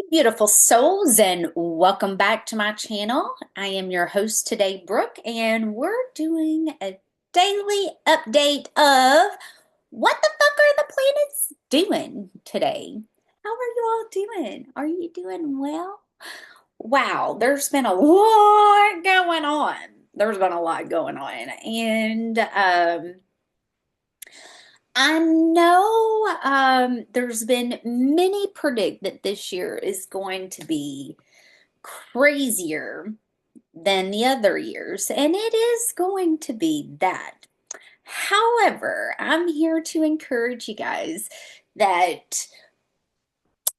Beautiful souls, and welcome back to my channel. I am your host today, Brooke, and we're doing a daily update of what the fuck are the planets doing today? How are you all doing? Are you doing well? Wow, there's been a lot going on. There's been a lot going on, and I know there's been many predict that this year is going to be crazier than the other years, and it is going to be that. However, I'm here to encourage you guys that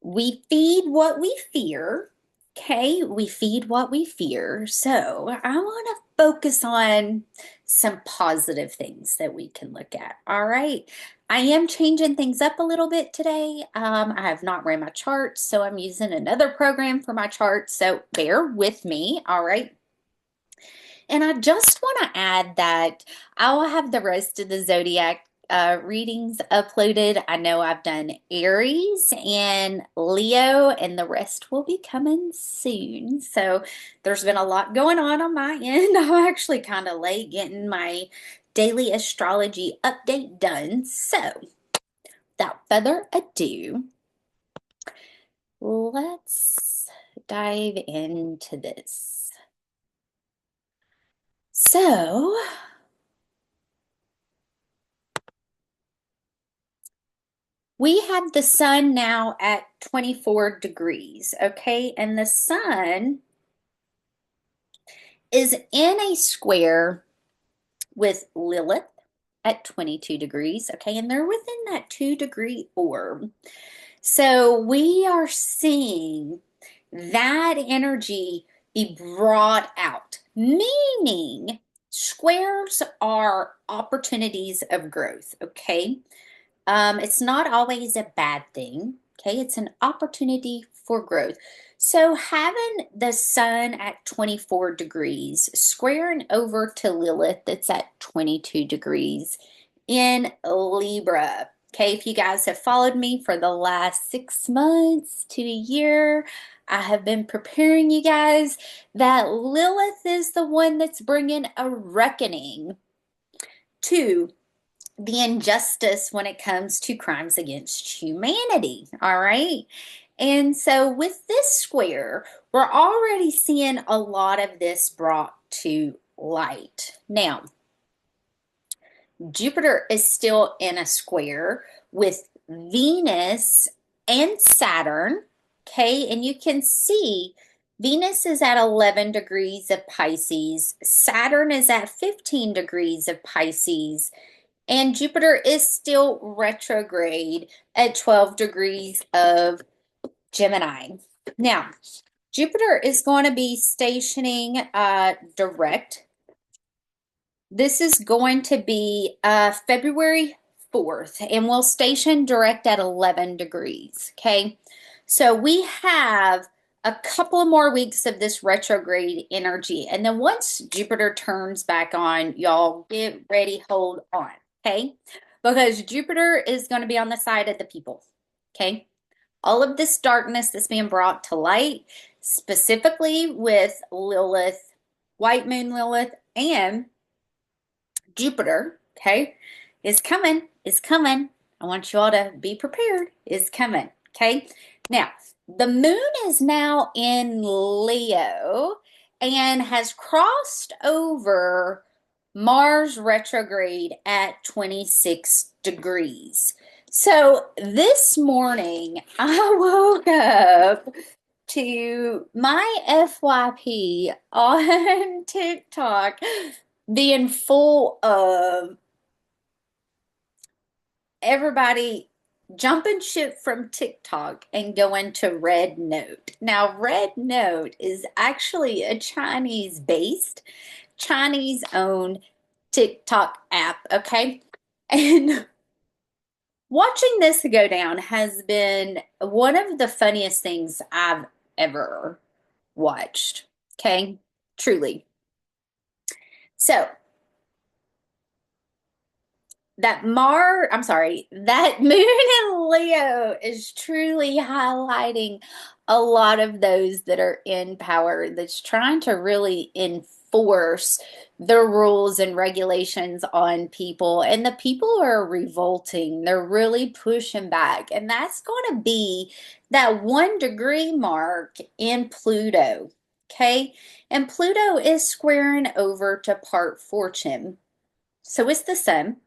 we feed what we fear. Okay, we feed what we fear. So I want to focus on some positive things that we can look at. All right. I am changing things up a little bit today. I have not ran my charts, so I'm using another program for my charts. So bear with me. All right. And I just want to add that I will have the rest of the zodiac readings uploaded. I know I've done Aries and Leo, and the rest will be coming soon. So there's been a lot going on my end. I'm actually kind of late getting my daily astrology update done. So without further ado, let's dive into this. So, we have the sun now at 24 degrees, okay? And the sun is in a square with Lilith at 22 degrees, okay? And they're within that 2-degree orb. So we are seeing that energy be brought out, meaning squares are opportunities of growth, okay? It's not always a bad thing, okay? It's an opportunity for growth. So having the sun at 24 degrees, squaring over to Lilith that's at 22 degrees in Libra. Okay, if you guys have followed me for the last 6 months to a year, I have been preparing you guys that Lilith is the one that's bringing a reckoning to the injustice when it comes to crimes against humanity. All right. And so with this square, we're already seeing a lot of this brought to light. Now, Jupiter is still in a square with Venus and Saturn. Okay. And you can see Venus is at 11 degrees of Pisces. Saturn is at 15 degrees of Pisces. And Jupiter is still retrograde at 12 degrees of Gemini. Now, Jupiter is going to be stationing direct. This is going to be February 4th, and we'll station direct at 11 degrees, okay? So we have a couple of more weeks of this retrograde energy, and then once Jupiter turns back on, y'all get ready, hold on, okay? Because Jupiter is going to be on the side of the people, okay? All of this darkness that's being brought to light, specifically with Lilith, White Moon Lilith, and Jupiter, okay, is coming, is coming. I want you all to be prepared, is coming, okay? Now, the moon is now in Leo and has crossed over Mars retrograde at 26 degrees. So this morning, I woke up to my FYP on TikTok being full of everybody jumping ship from TikTok and going to Red Note. Now, Red Note is actually a Chinese-based, Chinese-owned TikTok app, okay? And watching this go down has been one of the funniest things I've ever watched, okay? Truly. So, that that moon in Leo is truly highlighting a lot of those that are in power, that's trying to really enforce the rules and regulations on people. And the people are revolting. They're really pushing back. And that's going to be that 1 degree mark in Pluto. Okay. And Pluto is squaring over to part fortune. So it's the sun.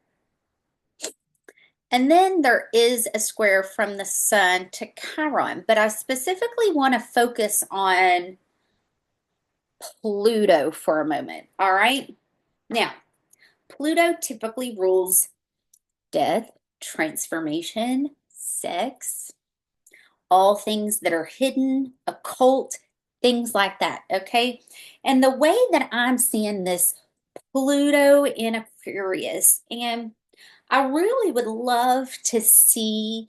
And then there is a square from the sun to Chiron, but I specifically want to focus on Pluto for a moment. All right. Now, Pluto typically rules death, transformation, sex, all things that are hidden, occult, things like that. Okay. And the way that I'm seeing this Pluto in Aquarius, and I really would love to see,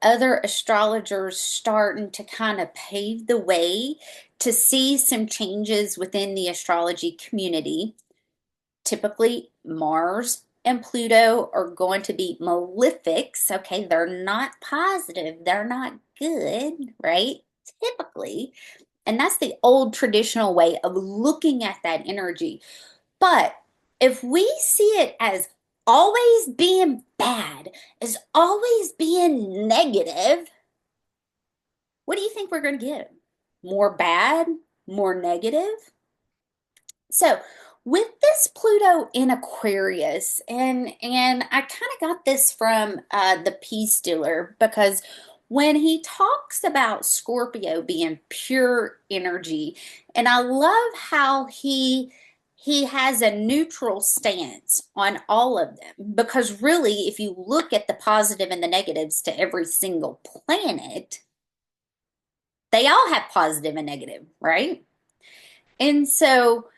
other astrologers starting to kind of pave the way to see some changes within the astrology community. Typically, Mars and Pluto are going to be malefics. Okay, they're not positive, they're not good, right? Typically. And that's the old traditional way of looking at that energy. But if we see it as always being bad, as always being negative, what do you think we're going to get? More bad, more negative? So, with this Pluto in Aquarius, and I kind of got this from the Peace Dealer, because when he talks about Scorpio being pure energy, and I love how he has a neutral stance on all of them, because really, if you look at the positive and the negatives to every single planet, they all have positive and negative, right? And so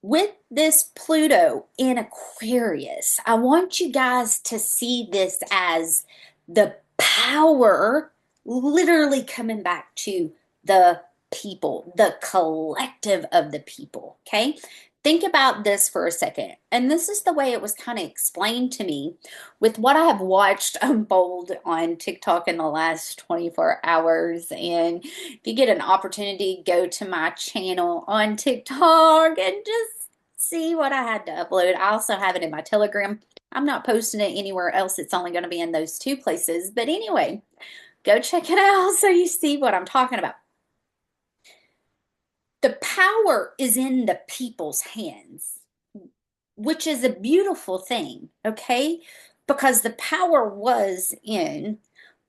with this Pluto in Aquarius, I want you guys to see this as the power literally coming back to the people, the collective of the people. Okay. Think about this for a second. And this is the way it was kind of explained to me with what I have watched unfold on TikTok in the last 24 hours. And if you get an opportunity, go to my channel on TikTok and just see what I had to upload. I also have it in my Telegram. I'm not posting it anywhere else. It's only going to be in those 2 places. But anyway, go check it out so you see what I'm talking about. The power is in the people's hands, which is a beautiful thing, okay? Because the power was in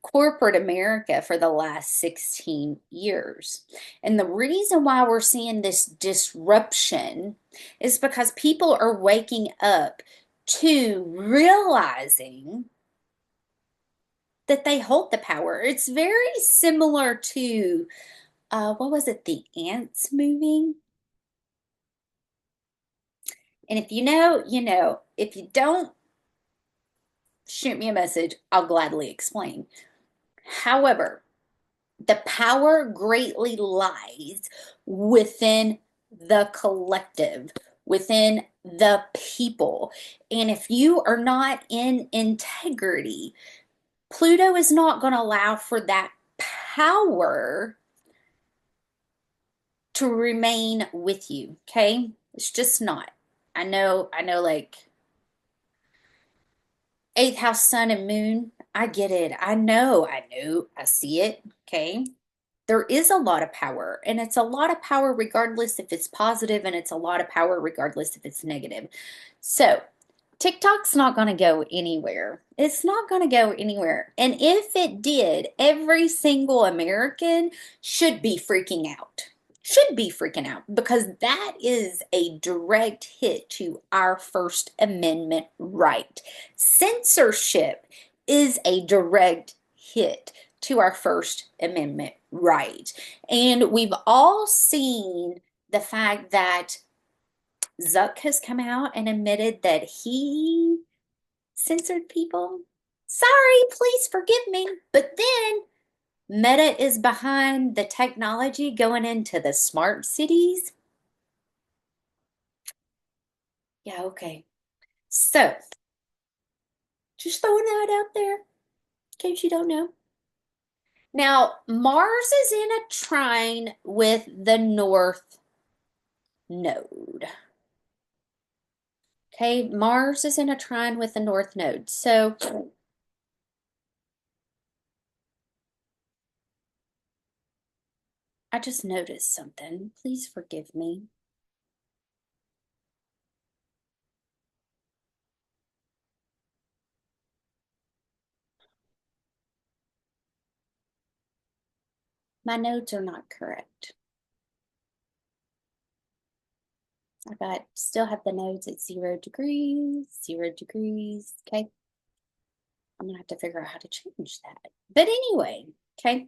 corporate America for the last 16 years. And the reason why we're seeing this disruption is because people are waking up to realizing that they hold the power. It's very similar to, what was it, the Ants movie? And if you know, you know. If you don't, shoot me a message. I'll gladly explain. However, the power greatly lies within the collective, within the people. And if you are not in integrity, Pluto is not going to allow for that power to remain with you. Okay. It's just not. I know, like 8th house, sun, and moon. I get it. I know. I see it. Okay. There is a lot of power, and it's a lot of power regardless if it's positive, and it's a lot of power regardless if it's negative. So, TikTok's not going to go anywhere. It's not going to go anywhere. And if it did, every single American should be freaking out. Should be freaking out, because that is a direct hit to our First Amendment right. Censorship is a direct hit to our First Amendment right. And we've all seen the fact that Zuck has come out and admitted that he censored people. Sorry, please forgive me. But then Meta is behind the technology going into the smart cities. Yeah, okay. So, just throwing that out there in case you don't know. Now, Mars is in a trine with the North Node. Okay, Mars is in a trine with the North Node. So, I just noticed something. Please forgive me. My nodes are not correct. Still have the nodes at 0 degrees, 0 degrees. Okay. I'm gonna have to figure out how to change that. But anyway, okay.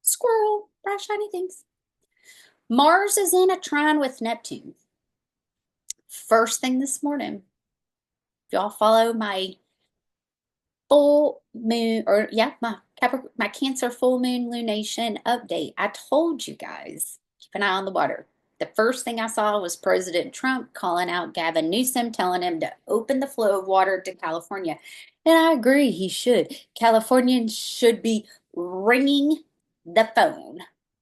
Squirrel, bright shiny things. Mars is in a trine with Neptune. First thing this morning, if y'all follow my full moon, or yeah, my Cancer full moon lunation update, I told you guys, keep an eye on the water. The first thing I saw was President Trump calling out Gavin Newsom, telling him to open the flow of water to California. And I agree, he should. Californians should be ringing the phone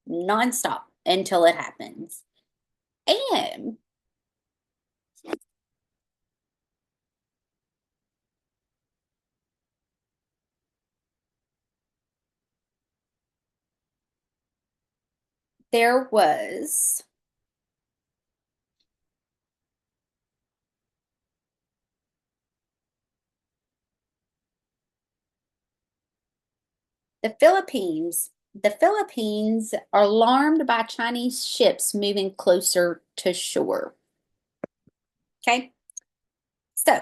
nonstop until it happens. And there was the Philippines are alarmed by Chinese ships moving closer to shore. Okay, so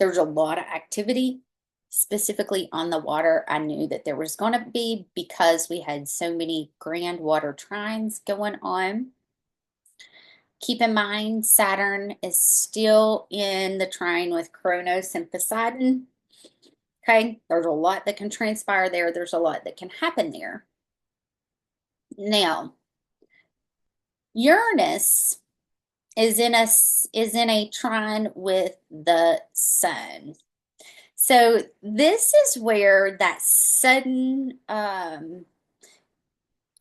there's a lot of activity, specifically on the water. I knew that there was going to be because we had so many grand water trines going on. Keep in mind, Saturn is still in the trine with Kronos and Poseidon. Okay, there's a lot that can transpire there. There's a lot that can happen there. Now, Uranus is in a trine with the sun. So this is where that sudden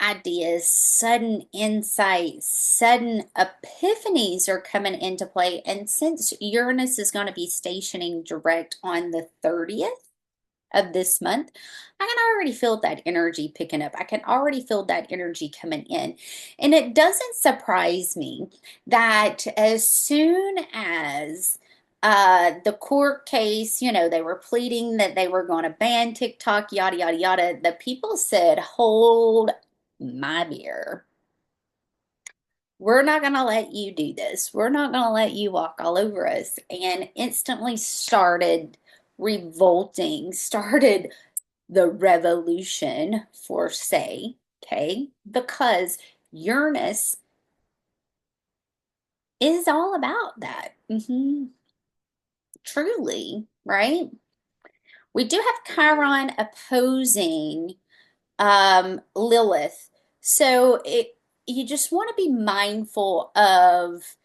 ideas, sudden insights, sudden epiphanies are coming into play. And since Uranus is going to be stationing direct on the 30th of this month, I can already feel that energy picking up. I can already feel that energy coming in. And it doesn't surprise me that as soon as the court case, they were pleading that they were going to ban TikTok, yada, yada, yada, the people said, hold my beer. We're not going to let you do this. We're not going to let you walk all over us. And instantly started revolting, started the revolution, for say, okay, because Uranus is all about that. Truly, right? We do have Chiron opposing Lilith. So you just want to be mindful of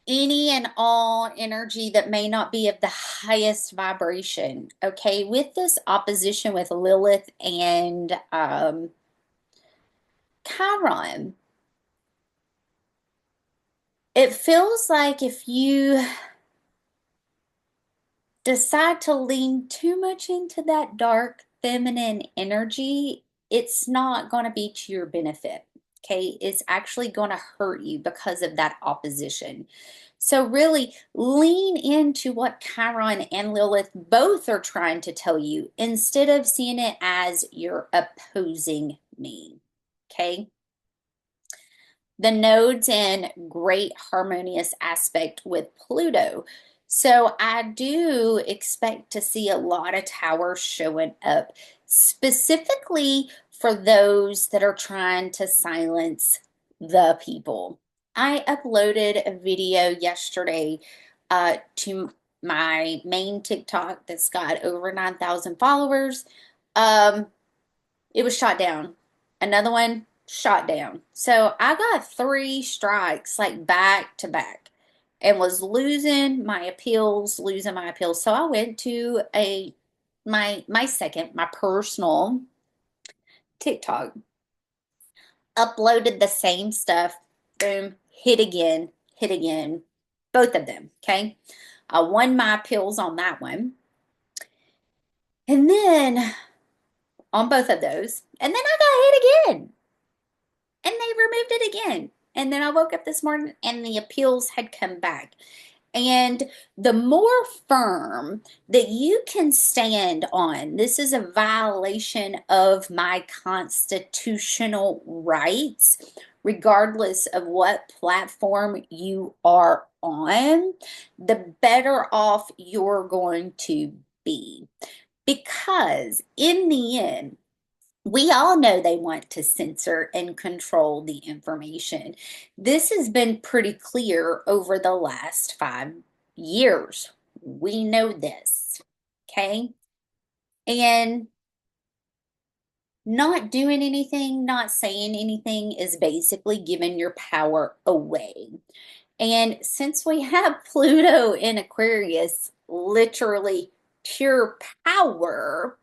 any and all energy that may not be of the highest vibration. Okay, with this opposition with Lilith and Chiron, it feels like if you decide to lean too much into that dark feminine energy, it's not going to be to your benefit. Okay, it's actually going to hurt you because of that opposition. So, really lean into what Chiron and Lilith both are trying to tell you instead of seeing it as you're opposing me. Okay. The node's in great harmonious aspect with Pluto. So I do expect to see a lot of towers showing up, specifically for those that are trying to silence the people. I uploaded a video yesterday to my main TikTok that's got over 9,000 followers. Um, it was shot down. Another one shot down. So I got 3 strikes like back to back. and was losing my appeals. So I went to my personal TikTok, uploaded the same stuff, boom, hit again, both of them. Okay. I won my appeals on that one. And then on both of those. And then I got hit again. And they removed it again. And then I woke up this morning and the appeals had come back. And the more firm that you can stand on, this is a violation of my constitutional rights, regardless of what platform you are on, the better off you're going to be. Because in the end, we all know they want to censor and control the information. This has been pretty clear over the last 5 years. We know this, okay? And not doing anything, not saying anything is basically giving your power away. And since we have Pluto in Aquarius, literally pure power,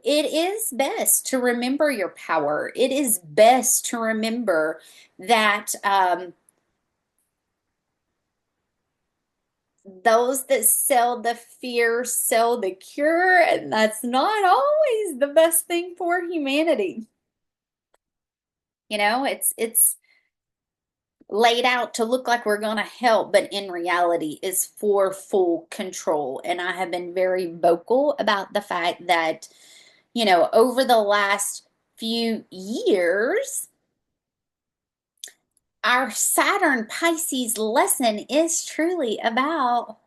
it is best to remember your power. It is best to remember that those that sell the fear sell the cure, and that's not always the best thing for humanity. It's laid out to look like we're going to help, but in reality is for full control. And I have been very vocal about the fact that, over the last few years, our Saturn Pisces lesson is truly about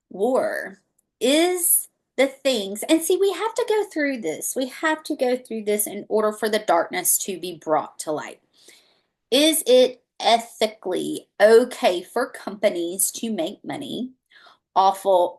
war. Is the things, and see, we have to go through this. We have to go through this in order for the darkness to be brought to light. Is it ethically okay for companies to make money off of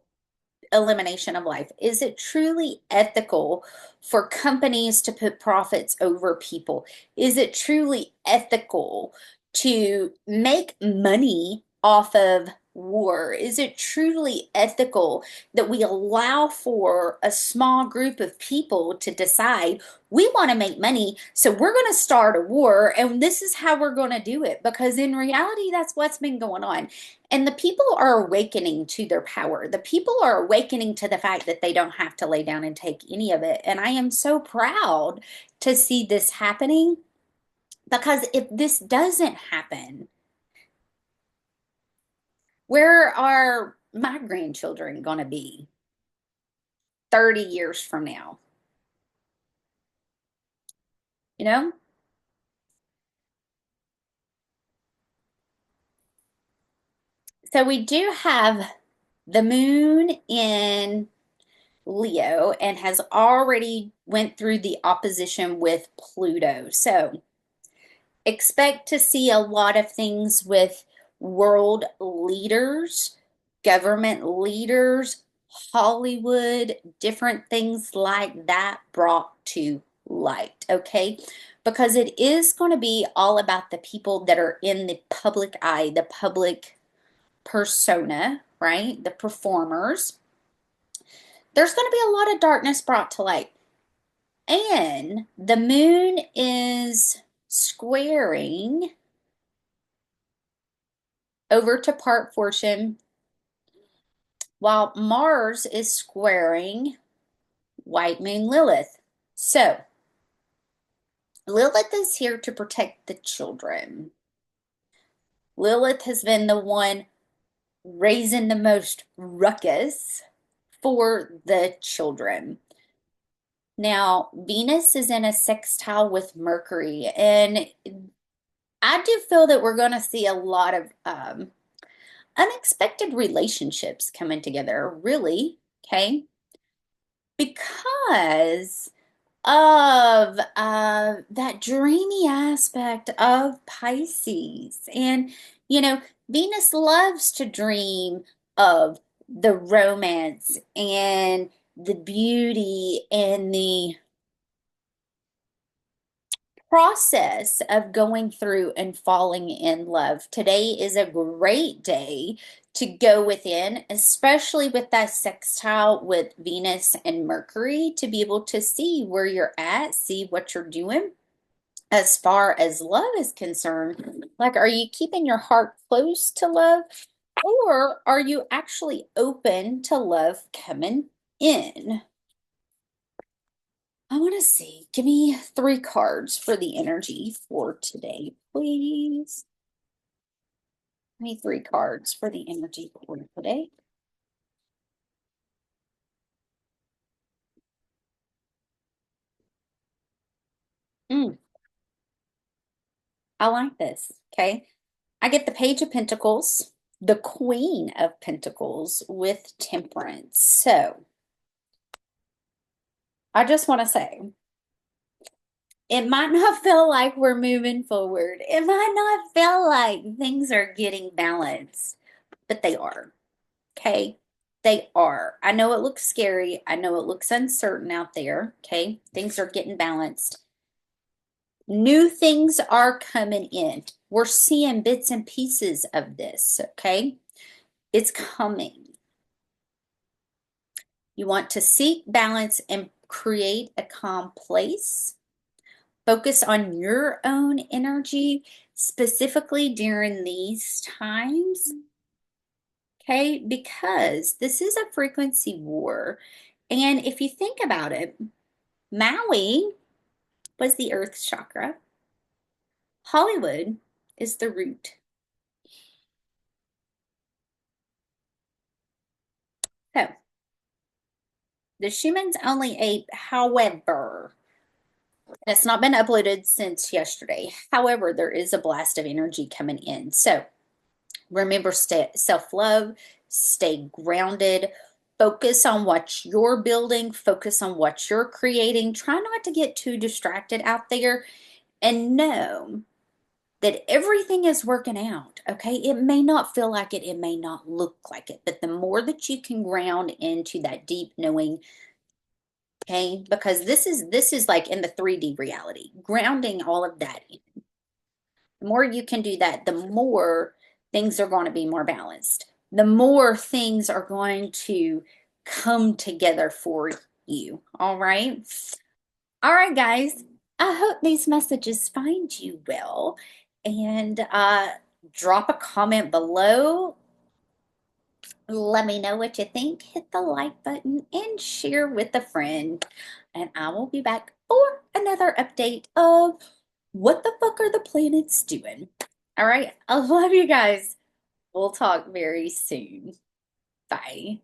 elimination of life? Is it truly ethical for companies to put profits over people? Is it truly ethical to make money off of war? Is it truly ethical that we allow for a small group of people to decide we want to make money, so we're going to start a war, and this is how we're going to do it? Because in reality, that's what's been going on. And the people are awakening to their power. The people are awakening to the fact that they don't have to lay down and take any of it. And I am so proud to see this happening, because if this doesn't happen, where are my grandchildren going to be 30 years from now? You know? So we do have the moon in Leo and has already went through the opposition with Pluto. So expect to see a lot of things with world leaders, government leaders, Hollywood, different things like that brought to light, okay? Because it is going to be all about the people that are in the public eye, the public persona, right? The performers. There's going to be a lot of darkness brought to light. And the moon is squaring over to part fortune, while Mars is squaring white moon Lilith. So Lilith is here to protect the children. Lilith has been the one raising the most ruckus for the children. Now, Venus is in a sextile with Mercury, and I do feel that we're going to see a lot of unexpected relationships coming together, really, okay? Because of that dreamy aspect of Pisces. And, Venus loves to dream of the romance and the beauty and the process of going through and falling in love. Today is a great day to go within, especially with that sextile with Venus and Mercury, to be able to see where you're at, see what you're doing. As far as love is concerned, like, are you keeping your heart close to love, or are you actually open to love coming in? I want to see. Give me 3 cards for the energy for today, please. Give me 3 cards for the energy for today. I like this. Okay. I get the Page of Pentacles, the Queen of Pentacles with Temperance. So I just want to say, it might not feel like we're moving forward. It might not feel like things are getting balanced, but they are. Okay. They are. I know it looks scary. I know it looks uncertain out there. Okay. Things are getting balanced. New things are coming in. We're seeing bits and pieces of this. Okay. It's coming. You want to seek balance and create a calm place. Focus on your own energy, specifically during these times. Okay, because this is a frequency war. And if you think about it, Maui was the earth chakra. Hollywood is the root. So the Schumann's only 8, however, it's not been uploaded since yesterday. However, there is a blast of energy coming in. So remember, self-love, stay grounded, focus on what you're building, focus on what you're creating. Try not to get too distracted out there, and know that everything is working out. Okay, it may not feel like it, it may not look like it, but the more that you can ground into that deep knowing, okay, because this is like in the 3D reality, grounding all of that in. The more you can do that, the more things are going to be more balanced. The more things are going to come together for you. All right. All right, guys. I hope these messages find you well. And drop a comment below. Let me know what you think. Hit the like button and share with a friend. And I will be back for another update of what the fuck are the planets doing. All right. I love you guys. We'll talk very soon. Bye.